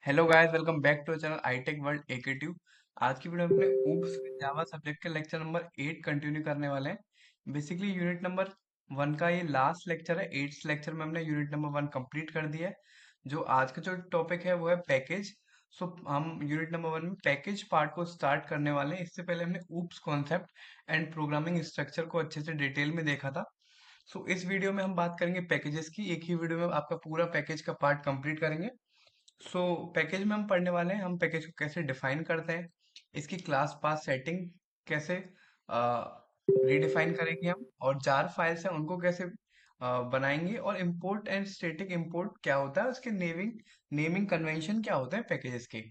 Hello guys, welcome back to channel iTech world एकेटिव। आज की वीडियो में अपने ऊप्स जावा सब्जेक्ट के लेक्चर नंबर 8 कंटिन्यू करने वाले हैं। बेसिकली यूनिट नंबर 1 का ये लास्ट लेक्चर है। 8th लेक्चर में हमने यूनिट नंबर 1 कंप्लीट कर दिया है। जो आज का जो टॉपिक है वो है पैकेज। सो हम यूनिट नंबर 1 में पैकेज पार्ट को स्टार्ट करने वाले हैं। इससे पहले हमने oops concept and programming structure को अच्छे से डिटेल में देखा था। सो इस वीडियो में हम बात करेंगे पैकेजेस की। एक ही वीडियो में आपका पूरा पैकेज का पार्ट कंप्लीट करेंगे। सो पैकेज में हम पढ़ने वाले हैं, हम पैकेज को कैसे डिफाइन करते हैं, इसकी क्लास पाथ सेटिंग कैसे रीडिफाइन करेंगे हम, और जार फाइल्स हैं उनको कैसे बनाएंगे, और इंपोर्ट एंड स्टैटिक इंपोर्ट क्या होता है, उसके नेमिंग नेमिंग कन्वेंशन क्या होता है पैकेजेस के।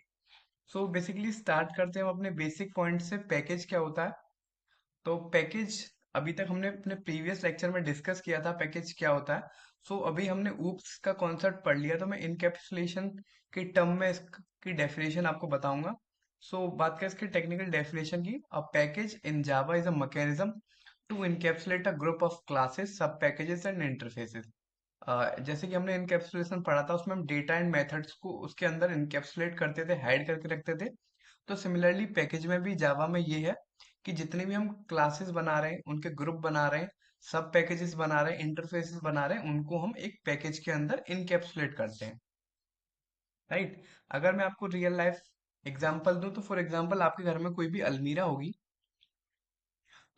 सो बेसिकली स्टार्ट करते हैं हम अपने बेसिक पॉइंट से। पैकेज क्या होता है? तो पैकेज अभी तक हमने अपने प्रीवियस लेक्चर में डिस्कस किया था पैकेज क्या होता है। सो अभी हमने ऊप्स का कॉन्सेप्ट पढ़ लिया, तो मैं इनकैप्सुलेशन के टर्म में इसकी डेफिनेशन आपको बताऊंगा। सो बात करें इसकी टेक्निकल डेफिनेशन की। A package in Java is a mechanism to encapsulate a group of classes, sub packages and interfaces. जैसे कि हमने इनकैप्सुलेशन पढ़ा था, उसमें हम डेटा एंड मेथड्स को उसके अंदर इनकैप्सुलेट करते थे, हाइड करके रखते थे। तो सिमिलरली पैकेज में भी, जावा में ये है कि जितने भी हम क्लासेस बना रहे हैं, उनके ग्रुप बना रहे हैं, सब पैकेजेस बना रहे हैं, इंटरफेसेस बना रहे हैं, उनको हम एक पैकेज के अंदर इनकैप्सुलेट करते हैं। राइट। अगर मैं आपको रियल लाइफ एग्जांपल दूं, तो फॉर एग्जांपल आपके घर में कोई भी अलमीरा होगी।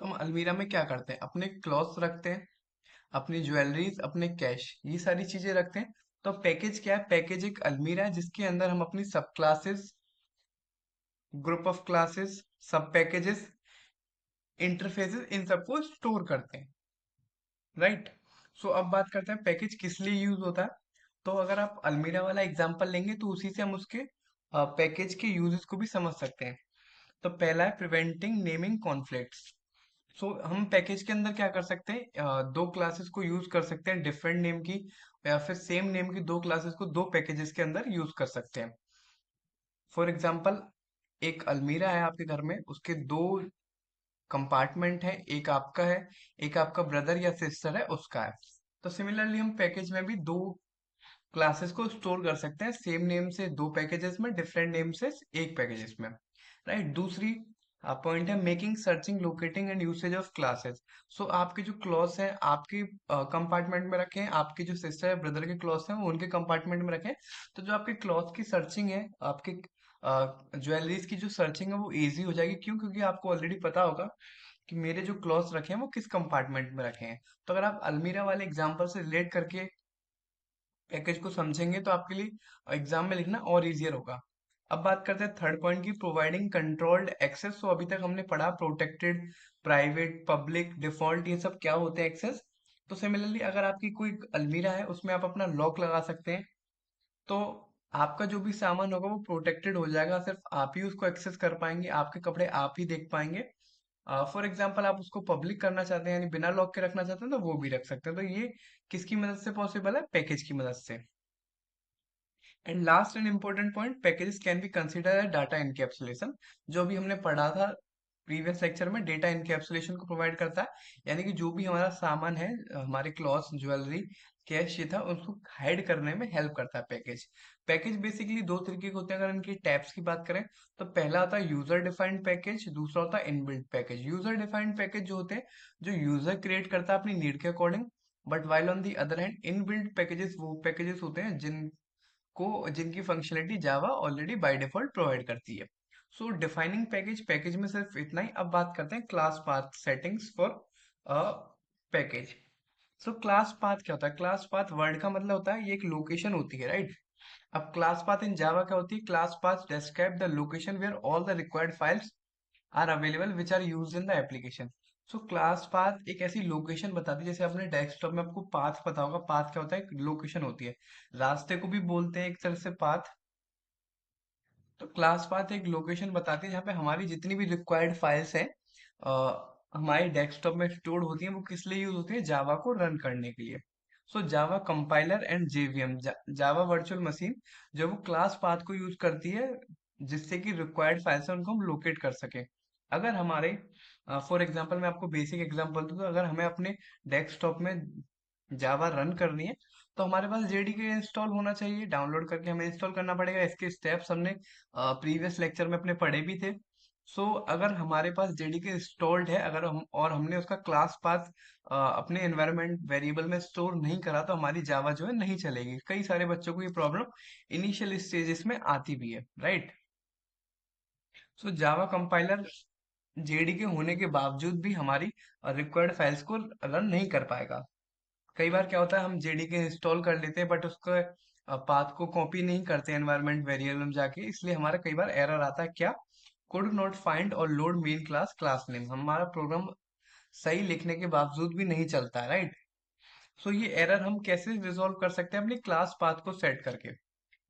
तो हम अलमीरा में क्या करते हैं? अपने क्लॉथ्स रखते हैं, अपनी ज्वेलरीज, अपने कैश, ये सारी चीजें रखते हैं। तो पैकेज क्या है? पैकेज एक अलमीरा है जिसके अंदर हम अपनी सब classes, group of classes, sub packages, interfaces, इन सबको स्टोर करते हैं। राइट। सो अब बात करते हैं पैकेज किस लिए यूज होता है। तो अगर आप अलमीरा वाला एग्जांपल लेंगे तो उसी से हम उसके पैकेज के यूजेस को भी समझ सकते हैं। तो पहला है प्रिवेंटिंग नेमिंग कॉन्फ्लिक्ट्स। सो हम पैकेज के अंदर क्या कर सकते हैं? दो क्लासेस को यूज कर सकते हैं डिफरेंट नेम की, या फिर सेम नेम की दो क्लासेस को दो पैकेजेस के अंदर यूज कर सकते हैं। फॉर एग्जांपल, एक अलमीरा है आपके घर में, उसके दो कंपार्टमेंट है, एक आपका है, एक आपका ब्रदर या सिस्टर है उसका है। तो सिमिलरली हम पैकेज में भी दो क्लासेस को स्टोर कर सकते हैं, सेम नेम से दो पैकेजेस में, डिफरेंट नेम से एक पैकेजेस में। राइट। दूसरी पॉइंट है making, searching, locating and usage of classes. So आपके जो क्लॉथ्स हैं आपके कंपार्टमेंट में रखे हैं, आपके जो सिस्टर या ब्रदर के क्लॉथ्स हैं वो उनके कंपार्टमेंट में रखे हैं। तो जो आपके क्लॉथ की सर्चिंग है, आपके ज्वेलरीज की जो सर्चिंग है वो इजी हो जाएगी। क्यों? क्योंकि आपको ऑलरेडी पता होगा कि मेरे जो क्लॉथ्स रखे हैं वो किस कंपार्टमेंट में रखे हैं। तो अगर आप अलमीरा वाले एग्जांपल से रिलेट करके पैकेज को समझेंगे तो आपके लिए एग्जाम में लिखना और इजियर होगा। अब बात करते हैं थर्ड पॉइंट की, प्रोवाइडिंग कंट्रोल्ड एक्सेस। तो अभी तक हमने पढ़ा प्रोटेक्टेड, प्राइवेट, पब्लिक, डिफॉल्ट, ये सब क्या होते हैं एक्सेस। तो सिमिलरली अगर आपकी कोई अलमीरा है उसमें आप अपना लॉक लगा सकते हैं। तो आपका जो भी सामान होगा वो प्रोटेक्टेड हो जाएगा, सिर्फ आप ही उसको एक्सेस कर पाएंगे, आपके कपड़े आप ही देख पाएंगे। फॉर एग्जाम्पल आप उसको पब्लिक करना चाहते हैं, यानी बिना लॉक के रखना चाहते हैं, तो वो भी रख सकते हैं। तो ये किसकी मदद से पॉसिबल है? पैकेज की मदद से। And last and important point, packages can be consider as data encapsulation. जो भी हमने पढ़ा था प्रीवियस लेक्चर में, डेटा इनकैप्सुलेशन को प्रोवाइड करता है। यानी कि जो भी हमारा सामान है, हमारे क्लॉथ्स, ज्वेलरी, कैश, ये था, उसको हाइड करने में हेल्प करता है पैकेज। पैकेज बेसिकली दो तरीके के होते हैं। अगर इनकी टैब्स की बात करें तो पहला होता है यूजर डिफाइंड पैकेज, दूसरा होता है inbuilt package. User defined package जो होते हैं, जो यूजर क्रिएट करता है अपनी नीड के according. But while on the other hand, inbuilt packages वो पैकेजेस होते हैं को जिनकी functionality Java already by default provide करती है। सो डिफाइनिंग पैकेज, पैकेज में सिर्फ इतना ही। अब बात करते हैं class path settings for a package. So class path क्या होता है? क्लास पाथ वर्ड का मतलब होता है ये एक लोकेशन होती है, राइट। अब क्लास पाथ इन जावा क्या होती है? Class path describe the location where all the required files are available which are use in the application. So class path एक ऐसी लोकेशन बताती है, जैसे अपने डेस्कटॉप में आपको पाथ पता होगा। पाथ क्या होता है? एक लोकेशन होती है। रास्ते को भी बोलते हैं एक तरह से पाथ। तो क्लास पाथ एक लोकेशन बताती है जहाँ पे हमारी जितनी भी रिक्वायर्ड फाइल्स हैं हमारे डेस्कटॉप में स्टोर होती हैं। वो किस लिए यूज होती है? जावा को रन करने के लिए। So Java compiler and JVM, Java virtual machine, जो वो क्लास पाथ को यूज करती है जिससे कि रिक्वायर्ड फाइल्स हैं उनको हम लोकेट कर सके। अगर हमारे, फॉर एग्जांपल मैं आपको बेसिक एग्जांपल दूं, तो अगर हमें अपने डेस्कटॉप में जावा रन करनी है, तो हमारे पास जेडीके इंस्टॉल होना चाहिए, डाउनलोड करके हमें इंस्टॉल करना पड़ेगा। इसके स्टेप्स हमने प्रीवियस लेक्चर में अपने पढ़े भी थे। सो अगर हमारे पास जेडीके इंस्टॉल्ड है, अगर हम और हमने उसका क्लास पाथ अपने एनवायरनमेंट वेरिएबल में स्टोर नहीं करा, तो हमारी जावा जो है नहीं चलेगी। कई सारे बच्चों को ये प्रॉब्लम इनिशियल स्टेजेस में आती भी है, राइट। सो जावा कंपाइलर जेडीके होने के बावजूद भी हमारी रिक्वायर्ड फाइल्स को रन नहीं कर पाएगा। कई बार क्या होता है, हम जेडीके इंस्टॉल कर लेते हैं बट उसके पाथ को कॉपी नहीं करते एनवायरनमेंट वेरिएबल में जाके, इसलिए हमारा कई बार एरर आता है, क्या, कुड नॉट फाइंड और load main class class name. हमारा प्रोग्राम सही लिखने के बावजूद भी नहीं चलता है, राइट। सो ये एरर हम कैसे रिजॉल्व कर सकते हैं, अपनी क्लास पाथ को सेट करके।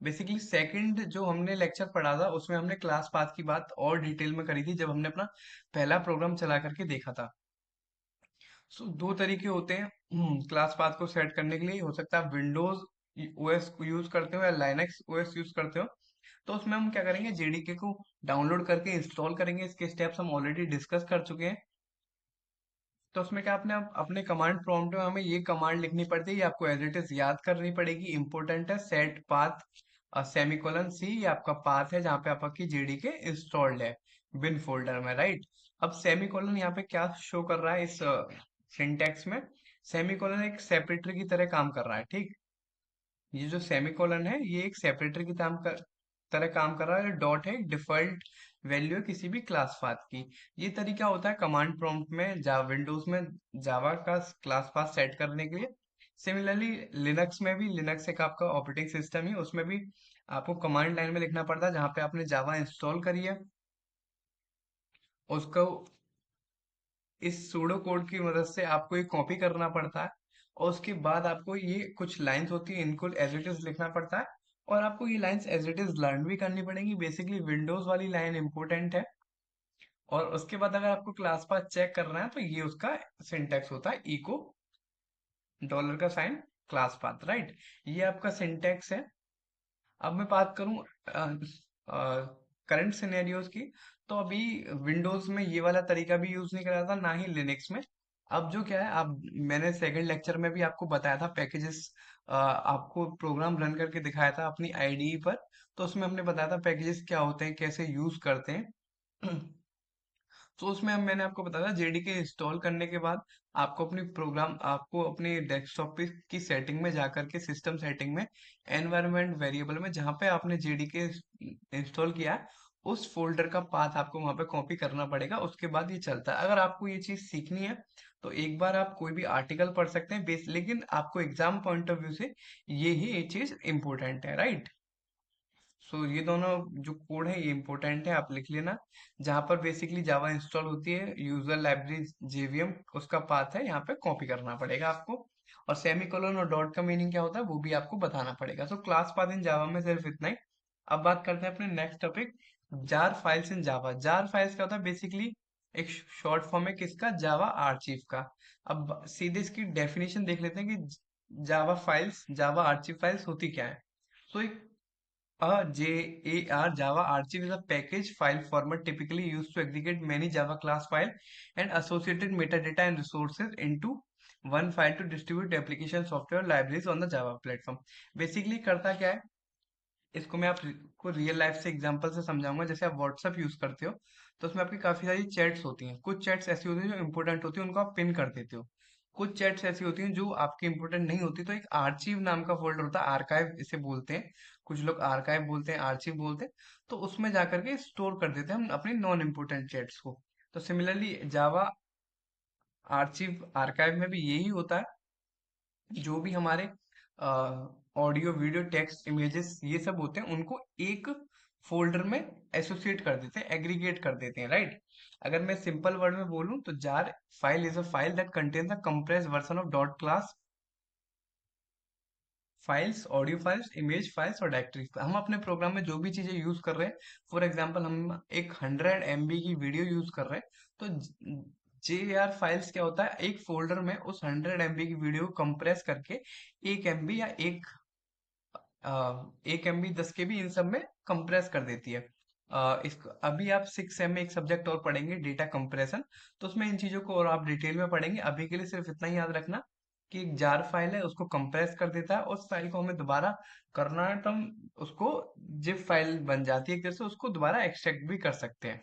बेसिकली सेकंड जो हमने लेक्चर पढ़ा था उसमें हमने क्लास पाथ की बात और डिटेल में करी थी, जब हमने अपना पहला प्रोग्राम चला करके देखा था। सो दो तरीके होते हैं क्लास पाथ को सेट करने के लिए। हो सकता है विंडोज ओएस को यूज करते हो या लाइनक्स ओएस यूज करते हो। तो उसमें हम क्या करेंगे, जेडीके को डाउनलोड करके इंस्टॉल करेंगे। इसके स्टेप्स हम ऑलरेडी डिस्कस कर चुके हैं। तो उसमें क्या, अपने अपने कमांड प्रॉम्प्ट में हमें ये कमांड लिखनी पड़ती है, ये आपको एज इट इज याद करनी पड़ेगी। इंपॉर्टेंट है, सेट पाथ सेमीकोलन सी, ये आपका पाथ है जहाँ पे आपकी जेडीके इंस्टॉल्ड है बिन फोल्डर में, राइट। अब सेमीकोलन यहाँ पे क्या शो कर रहा है इस सिंटेक्स में, सेमीकोलन एक सेपरेटरी की तरह काम कर रहा है, ठीक। ये जो सेमीकोलन है ये एक सेपरेटर की तरह काम कर रहा है। डॉट है, डिफॉल्ट वैल्यू है किसी भी क्लास पाथ की। ये तरीका होता है कमांड प्रॉम्प्ट में, विंडोज में जावा का क्लास पाथ सेट करने के लिए। सिमिलरली लिनक्स में भी, लिनक्स एक आपका ऑपरेटिंग सिस्टम है, उसमें भी आपको कमांड लाइन में लिखना पड़ता है जहाँ पे आपने जावा इंस्टॉल करी है उसको, इस सूडो कोड की मदद से आपको ये कॉपी करना पड़ता है। और उसके बाद आपको ये कुछ लाइंस होती है, इनको एज इट इज लिखना पड़ता है। और आपको ये lines as it is learn भी करनी पड़ेगी। बेसिकली विंडोज वाली लाइन इंपॉर्टेंट है। और उसके बाद अगर आपको क्लास पाथ चेक करना है तो ये उसका सिंटेक्स होता है, इको डॉलर का साइन क्लास पाथ, राइट। ये आपका सिंटेक्स है। अब मैं बात करूं करंट सिनेरियोज की, तो अभी विंडोज में ये वाला तरीका भी यूज नहीं करा था, ना ही लिनक्स में। अब जो क्या है, अब मैंने सेकंड लेक्चर में भी आपको बताया था पैकेजेस, आपको प्रोग्राम रन करके दिखाया था अपनी आईडीई पर। तो उसमें हमने बताया था पैकेजेस क्या होते हैं, कैसे यूज करते हैं। तो उसमें अब मैंने आपको बताया था जेडीके इंस्टॉल करने के बाद आपको अपने डेस्कटॉप पे की सेटिंग में जाकर के, सिस्टम सेटिंग में, एनवायरनमेंट वेरिएबल में जहाँ पे आपने जेडीके इंस्टॉल किया है, उस फोल्डर का पाथ आपको वहां पे कॉपी करना पड़ेगा। उसके बाद ये चलता है। अगर आपको ये चीज सीखनी है तो एक बार आप कोई भी आर्टिकल पढ़ सकते हैं बेस, लेकिन आपको एग्जाम पॉइंट ऑफ व्यू से ये चीज इंपॉर्टेंट है, राइट। सो ये दोनों जो कोड है ये इंपॉर्टेंट है, आप लिख लेना। जहां पर बेसिकली जावा इंस्टॉल होती है, यूजर लाइब्रेरी जेवीएम उसका पाथ है, यहाँ पे कॉपी करना पड़ेगा आपको। और सेमीकोलन और डॉट का मीनिंग क्या होता है वो भी आपको बताना पड़ेगा। सो क्लास पाथ इन जावा में सिर्फ इतना ही। अब बात करते हैं अपने next topic, jar files in Java. Jar files क्या होता है, बेसिकली एक शॉर्ट फॉर्म है किसका, जावा आर्चिव का। अब सीधे इसकी डेफिनेशन देख लेते हैं कि जावा फाइल्स, जावा आर्चिव फाइल्स होती क्या है। तो एक JAR Java archive is a package file format typically used to aggregate many Java class file and associated metadata and resources into one file to distribute application software libraries on the Java platform. Basically करता क्या है, इसको मैं आपको real life से example से समझाऊंगा। जैसे आप व्हाट्सअप यूज करते हो तो उसमें आपकी काफी सारी चैट्स होती हैं। कुछ चैट्स ऐसी होती हैं जो इंपॉर्टेंट होती है, उनको आप पिन कर देते हो। कुछ चैट्स ऐसी होती हैं जो आपकी इंपॉर्टेंट नहीं होती, तो एक आर्चिव नाम का फोल्डर होता है, आर्काइव इसे बोलते हैं। कुछ लोग आर्काइव बोलते हैं, आर्चिव बोलते हैं। तो उसमें जाकर के स्टोर कर देते हैं हम अपनी नॉन इम्पोर्टेंट चैट्स को। तो सिमिलरली जावा आर्चिव आर्काइव में भी यही होता है। जो भी हमारे ऑडियो वीडियो टेक्स्ट इमेजेस ये सब होते हैं, उनको एक फोल्डर में एसोसिएट कर देते हैं, एग्रीगेट कर देते हैं, राइट। अगर मैं सिंपल वर्ड में बोलूं तो jar file is a file that contains a compressed version of dot class files, audio files, image files और डायरेक्टरीज। हम अपने प्रोग्राम में जो भी चीजें यूज कर रहे हैं, फॉर एग्जांपल हम एक 100 MB की वीडियो यूज कर रहे हैं, तो JAR फाइल्स क्या होता है, एक फोल्डर में उस 100 MB की वीडियो को कंप्रेस करके 1 MB या 1 MB 10 KB इन सब में कंप्रेस कर देती है। इसको अभी आप 6 सेम में एक सब्जेक्ट और पढ़ेंगे, डेटा कंप्रेशन। तो उसमें इन चीजों को और आप डिटेल में पढ़ेंगे। अभी के लिए सिर्फ इतना ही याद रखना, कि एक जार फाइल है उसको कंप्रेस कर देता है, उस फाइल को हमें दोबारा करना है तो हम उसको जिप फाइल बन जाती है एक तरह से, उसको दोबारा एक्सट्रैक्ट भी कर सकते हैं।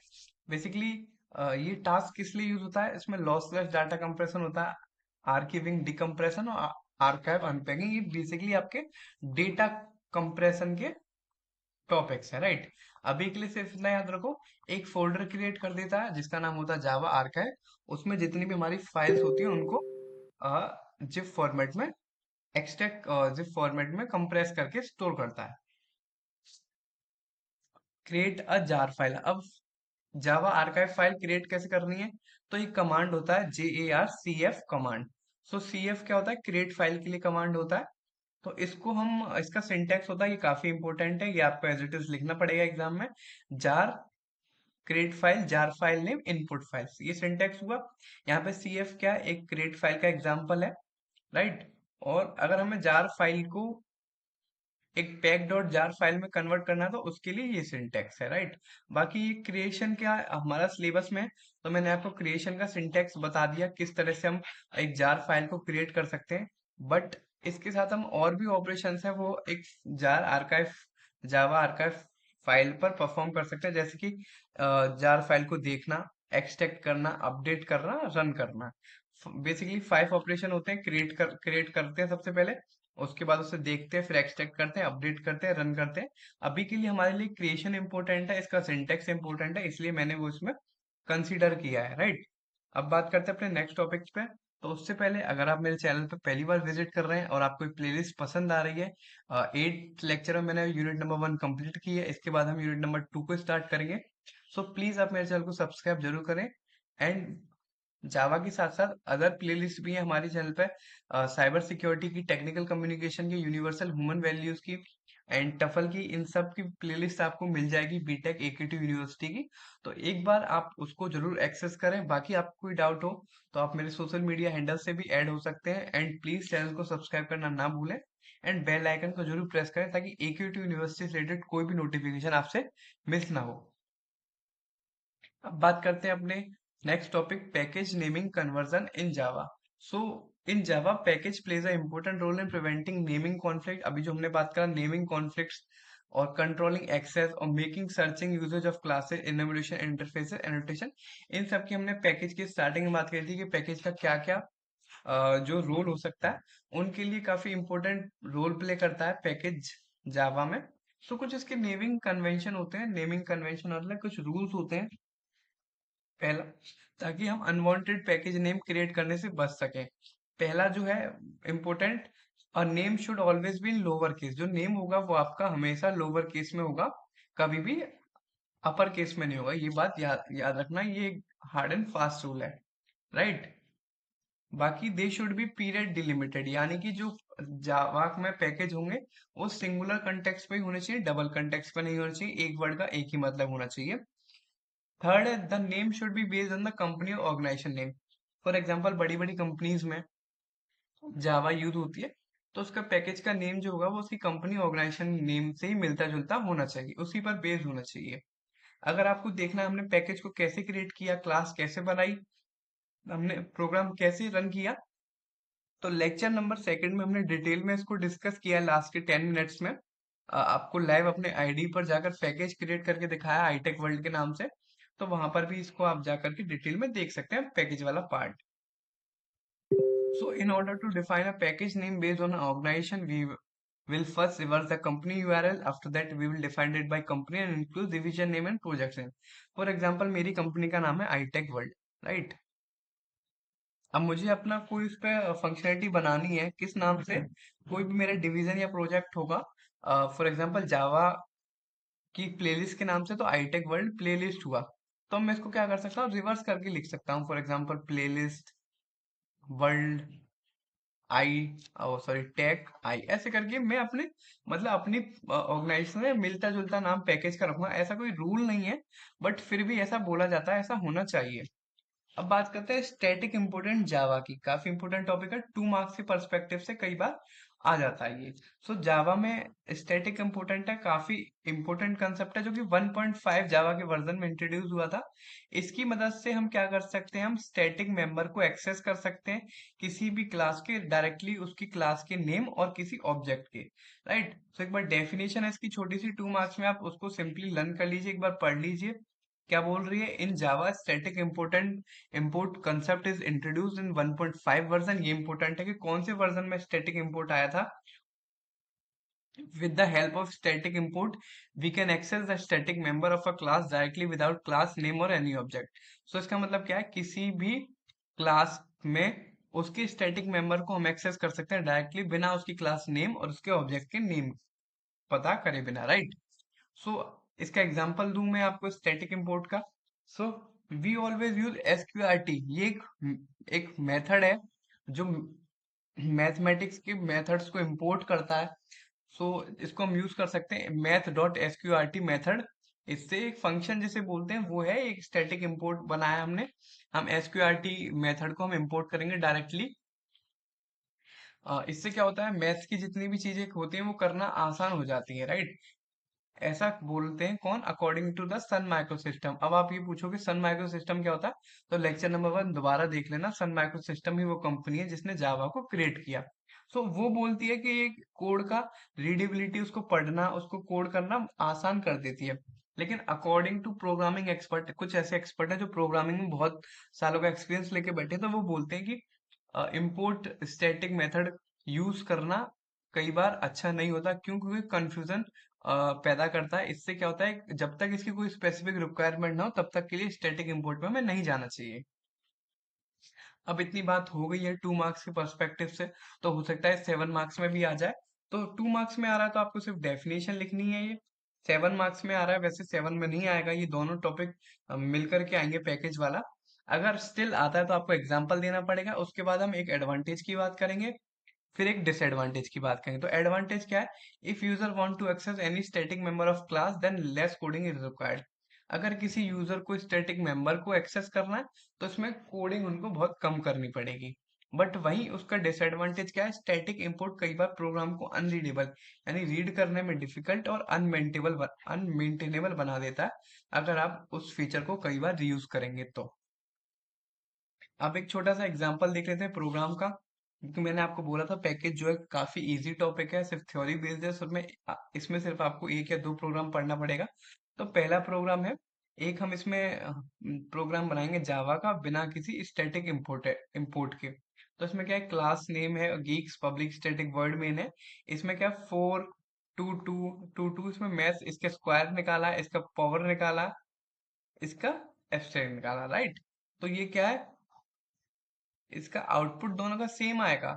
बेसिकली ये टास्क किस लिए यूज होता है, इसमें लॉसलेस डाटा कंप्रेशन होता है, आर्काइविंग डिकम्प्रेशन और आर्काइव अनपैकिंग, ये बेसिकली आपके डेटा कंप्रेशन के टॉपिक्स है, राइट। अभी के लिए सिर्फ इतना याद रखो, एक फोल्डर क्रिएट कर देता है जिसका नाम होता है जावा आर्काइव, उसमें जितनी भी हमारी फाइल्स होती हैं उनको जिप फॉर्मेट में एक्सट्रैक्ट, जिप फॉर्मेट में कंप्रेस करके स्टोर करता है। क्रिएट अ जार फाइल, अब जावा आर्काइव फाइल क्रिएट कैसे करनी है, तो एक कमांड होता है JARCF कमांड। सो CF क्या होता है, क्रिएट फाइल के लिए कमांड होता है। तो इसको हम, इसका सिंटेक्स होता है, ये काफी इंपॉर्टेंट है, ये आपको एज इट इज लिखना पड़ेगा एग्जाम में। Jar create file, jar file name, input files, ये सिंटेक्स हुआ। यहाँ पे CF क्या है, एक क्रिएट फाइल का एग्जाम्पल है, राइट। और अगर हमें जार फाइल को एक पैक डॉट जार फाइल में कन्वर्ट करना है तो उसके लिए ये सिंटेक्स है, राइट। बाकी ये क्रिएशन क्या है, हमारा सिलेबस में है, तो मैंने आपको क्रिएशन का सिंटेक्स बता दिया किस तरह से हम एक जार फाइल को क्रिएट कर सकते हैं। बट इसके साथ हम और भी ऑपरेशंस है वो एक जार आर्काइव, जावा आर्काइव फाइल पर परफॉर्म कर सकते हैं, जैसे कि जार फाइल को देखना, एक्सट्रैक्ट करना, अपडेट करना, रन करना। बेसिकली 5 ऑपरेशन होते हैं, क्रिएट करते हैं सबसे पहले, उसके बाद उसे देखते हैं, फिर एक्सट्रैक्ट करते हैं, अपडेट करते हैं, रन करते हैं। अभी के लिए हमारे लिए क्रिएशन इंपॉर्टेंट है, इसका सिंटेक्स इंपॉर्टेंट है, इसलिए मैंने वो इसमें कंसीडर किया है, राइट। अब बात करते हैं अपने नेक्स्ट टॉपिक्स पे। तो उससे पहले अगर आप मेरे चैनल पे पहली बार विजिट कर रहे हैं और आपको प्लेलिस्ट पसंद आ रही है, 8 लेक्चर में मैंने यूनिट नंबर 1 कंप्लीट की है, इसके बाद हम यूनिट नंबर 2 को स्टार्ट करेंगे। सो प्लीज आप मेरे चैनल को सब्सक्राइब जरूर करें। एंड जावा के साथ साथ अदर प्लेलिस्ट भी है हमारे चैनल पे, साइबर सिक्योरिटी की, टेक्निकल कम्युनिकेशन की, यूनिवर्सल ह्यूमन वैल्यूज की, एंड टफल की, इन सब की प्लेलिस्ट आपको मिल जाएगी बीटेक AKT यूनिवर्सिटी की। तो एक बार आप उसको जरूर एक्सेस करें। बाकी आपको कोई डाउट हो तो आप मेरे सोशल मीडिया हैंडल से भी ऐड हो सकते हैं। एंड प्लीज चैनल को सब्सक्राइब करना ना भूलें, एंड बेल आइकन को जरूर प्रेस करें ताकि AKT यूनिवर्सिटी से रिलेटेड कोई भी नोटिफिकेशन आपसे मिस ना हो। अब बात करते हैं अपने next topic, package naming conversion in Java. So in Java package plays a important role in preventing naming conflict, अभी जो हमने बात करा नेमिंग कॉन्फ्लिक्ट्स, और कंट्रोलिंग एक्सेस और making searching usages of classes, enumeration, interfaces, annotation, इन सब की हमने पैकेज की स्टार्टिंग में बात करी थी कि पैकेज का क्या क्या जो रोल हो सकता है, उनके लिए काफी इंपॉर्टेंट रोल प्ले करता है पैकेज जावा में। सो कुछ इसके नेमिंग कन्वेंशन होते हैं, नेमिंग कन्वेंशन मतलब कुछ रूल्स होते हैं, पहला, ताकि हम अनवांटेड पैकेज नेम क्रिएट करने से बच सकें। पहला जो है इम्पोर्टेंट, और name should always be in lower case, जो नेम होगा वो आपका हमेशा लोअर केस में होगा, कभी भी अपर केस में नहीं होगा। ये बात याद याद रखना, ये हार्ड एंड फास्ट रूल है, राइट। बाकी they should be period delimited, यानी कि जो जावा में पैकेज होंगे वो सिंगुलर कंटेक्स्ट पे ही होने चाहिए, डबल कंटेक्स्ट पे नहीं होना चाहिए, एक वर्ड का एक ही मतलब होना चाहिए। थर्ड है the name should be based on the company और ऑर्गेनाइजेशन नेम। फॉर एग्जांपल बड़ी बड़ी कंपनीज में जावा यूज होती है, तो उसका पैकेज का नेम जो होगा वो उसकी कंपनी ऑर्गेनाइजेशन नेम से ही मिलता जुलता होना चाहिए, उसी पर बेस्ड होना चाहिए। अगर आपको देखना है हमने पैकेज को कैसे क्रिएट किया, क्लास कैसे बनाई, हमने प्रोग्राम कैसे रन किया, तो लेक्चर नंबर सेकंड में हमने डिटेल में इसको डिस्कस किया लास्ट के 10 मिनट्स में। आपको लाइव अपने आईडी पर जाकर पैकेज क्रिएट करके दिखाया हाईटेक वर्ल्ड के नाम से, तो वहां पर भी इसको आप जाकर के डिटेल में देख सकते हैं पैकेज वाला part. So in order to define a package name based on an organization, we will first reverse the company URL. After that, we will define it by company and include division name and project name. For example, मेरी company का नाम है iTech World, right. अब मुझे अपना कोई उस पर फंक्शनैलिटी बनानी है, किस नाम से, कोई भी मेरा डिवीजन या प्रोजेक्ट होगा, फॉर एग्जांपल जावा की प्लेलिस्ट के नाम से, तो iTech World प्लेलिस्ट हुआ, तो मैं इसको क्या कर सकता हूँ, रिवर्स करके लिख सकता हूँ, for example playlist world I, sorry take I, ऐसे करके मैं अपने, मतलब अपनी ऑर्गेनाइजेशन में मिलता जुलता नाम पैकेज का रखूंगा। ऐसा कोई रूल नहीं है, बट फिर भी ऐसा बोला जाता है, ऐसा होना चाहिए। अब बात करते हैं स्टैटिक इंपोर्टेंट जावा की, काफी इंपोर्टेंट टॉपिक है, 2 मार्क्स के पर्सपेक्टिव से कई बार आ जाता है ये। सो जावा में स्टैटिक इम्पोर्टेंट है, काफी इंपॉर्टेंट कंसेप्ट है जो कि 1.5 जावा के वर्जन में इंट्रोड्यूस हुआ था। इसकी मदद से हम क्या कर सकते हैं, हम स्टैटिक मेंबर को एक्सेस कर सकते हैं किसी भी क्लास के, डायरेक्टली उसकी क्लास के नेम और किसी ऑब्जेक्ट के। राइट, सो एक बार डेफिनेशन है इसकी छोटी सी, 2 मार्क्स में, आप उसको सिंपली लर्न कर लीजिए, एक बार पढ़ लीजिए। क्या बोल रही है, in Java static important import concept is introduced in 1.5 version. ये इंपॉर्टेंट है कि कौन से वर्जन में स्टैटिक इम्पोर्ट आया था। With the help of static import, we can access the static member of a class directly without class name or any object. So इसका मतलब क्या है, किसी भी क्लास में उसके स्टैटिक मेंबर को हम एक्सेस कर सकते हैं डायरेक्टली, बिना उसकी क्लास नेम और उसके ऑब्जेक्ट के नेम पता करे बिना। राइट, सो इसका एग्जांपल दूं मैं आपको स्टैटिक इंपोर्ट का। So we always use SQRT, ये एक मेथड है जो मैथमेटिक्स के मेथड्स को इंपोर्ट करता है। सो इसको हम यूज कर सकते हैं, मैथ डॉट एसक्यूआरटी मेथड। इससे एक फंक्शन जिसे बोलते हैं वो है, एक स्टैटिक इंपोर्ट बनाया हमने। हम एसक्यूआरटी मेथड को हम इंपोर्ट करेंगे डायरेक्टली। इससे क्या होता है, मैथ्स की जितनी भी चीजें होती हैं वो करना आसान हो जाती है। राइट, ऐसा बोलते हैं कौन, according to the Sun micro system. अब आप ये पूछोगे सन माइक्रो सिस्टम क्या होता है, तो लेक्चर नंबर 1 दोबारा देख लेना। सन माइक्रो सिस्टम ही वो कंपनी है जिसने जावा को क्रिएट किया। सो वो बोलती है कि ये कोड का रीडेबिलिटी, उसको पढ़ना, उसको कोड करना आसान कर देती है। लेकिन अकॉर्डिंग टू प्रोग्रामिंग एक्सपर्ट, कुछ ऐसे एक्सपर्ट है जो प्रोग्रामिंग में बहुत सालों का एक्सपीरियंस लेके बैठे हैं, तो वो बोलते हैं कि इम्पोर्ट स्टैटिक मेथड यूज करना कई बार अच्छा नहीं होता। क्यों? क्योंकि कंफ्यूजन पैदा करता है। इससे क्या होता है, जब तक इसकी कोई स्पेसिफिक रिक्वायरमेंट ना हो तब तक के लिए स्टैटिक इंपोर्ट में हमें नहीं जाना चाहिए। अब इतनी बात हो गई है 2 मार्क्स के पर्सपेक्टिव से, तो हो सकता है 7 मार्क्स में भी आ जाए। तो 2 मार्क्स में आ रहा है तो आपको सिर्फ डेफिनेशन लिखनी है। ये 7 मार्क्स में आ रहा है, वैसे 7 में नहीं आएगा, ये दोनों टॉपिक मिलकर के आएंगे पैकेज वाला। अगर स्टिल आता है तो आपको एग्जाम्पल देना पड़ेगा, उसके बाद हम एक एडवांटेज की बात करेंगे, फिर एक डिसएडवांटेज की बात करेंगे। तो एडवांटेज क्या है, if user want to access any static member of class then less coding is required. अगर किसी यूजर को स्टैटिक मेंबर को एक्सेस करना है तो इसमें कोडिंग उनको बहुत कम करनी पड़ेगी। बट वहीं उसका डिसएडवांटेज क्या है, स्टैटिक इंपोर्ट कई बार प्रोग्राम को अनरीडेबल, यानी रीड करने में डिफिकल्ट और अनमेंटेनेबल बना देता है, अगर आप उस फीचर को कई बार रीयूज करेंगे तो। अब एक छोटा सा एग्जांपल देख लेते हैं प्रोग्राम का, क्योंकि मैंने आपको बोला था पैकेज जो है काफी इजी टॉपिक है, सिर्फ थ्योरी बेस्ड है, सब में इसमें सिर्फ आपको 1 या 2 प्रोग्राम पढ़ना पड़ेगा। तो पहला प्रोग्राम है, एक हम इसमें प्रोग्राम बनाएंगे जावा का बिना किसी स्टैटिक इंपोर्ट के। तो इसमें क्या है, क्लास नेम है Geeks public static word main है। इसमें क्या, 4 2 2 इसमें मैथ, इसके स्क्वायर निकाला, इसका पावर निकाला, इसका एब्स्ट्रैक्ट निकाला। राइट, तो ये क्या है, इसका आउटपुट दोनों का सेम आएगा।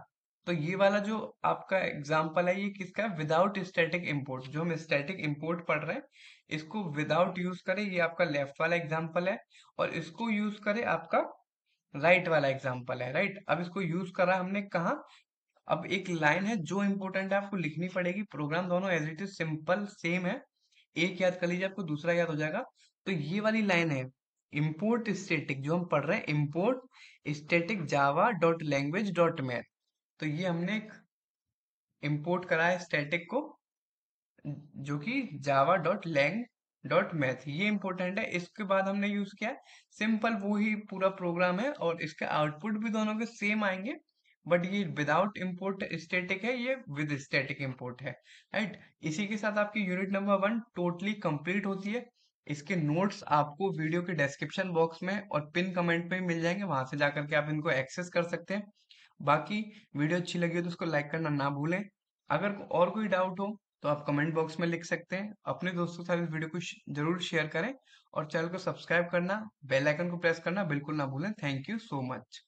तो ये वाला जो आपका एग्जांपल है, ये किसका है, विदाउट स्टैटिक इंपोर्ट। जो हम स्टैटिक इंपोर्ट पढ़ रहे हैं इसको विदाउट यूज करें, ये आपका लेफ्ट वाला एग्जांपल है। और इसको यूज करें आपका राइट वाला एग्जांपल है। राइट, अब इसको यूज करा हमने कहाँ, अब एक लाइन है जो इंपॉर्टेंट है, आपको लिखनी पड़ेगी। प्रोग्राम दोनों as it is simple same है, एक याद कर लीजिए आपको दूसरा याद हो जाएगा। तो ये वाली लाइन है, इंपोर्ट स्टैटिक, जो हम पढ़ रहे हैं, import static Java dot language dot math. तो ये हमने इंपोर्ट करा है स्टैटिक को, जो कि Java dot lang dot math, ये इंपॉर्टेंट है। इसके बाद हमने यूज किया है सिंपल, वो ही पूरा प्रोग्राम है, और इसका आउटपुट भी दोनों के सेम आएंगे। बट ये विदाउट इंपोर्ट स्टैटिक है, ये विद स्टैटिक इंपोर्ट है। राइट, इसी के साथ आपकी यूनिट नंबर 1 टोटली कंप्लीट होती है। इसके नोट्स आपको वीडियो के डिस्क्रिप्शन बॉक्स में और पिन कमेंट में मिल जाएंगे, वहां से जाकर के आप इनको एक्सेस कर सकते हैं। बाकी वीडियो अच्छी लगी हो तो उसको लाइक करना ना भूलें। अगर और कोई डाउट हो तो आप कमेंट बॉक्स में लिख सकते हैं। अपने दोस्तों के साथ इस वीडियो को जरूर शेयर करें, और चैनल को सब्सक्राइब करना, बेल आइकन को प्रेस करना बिल्कुल ना भूलें। Thank you so much.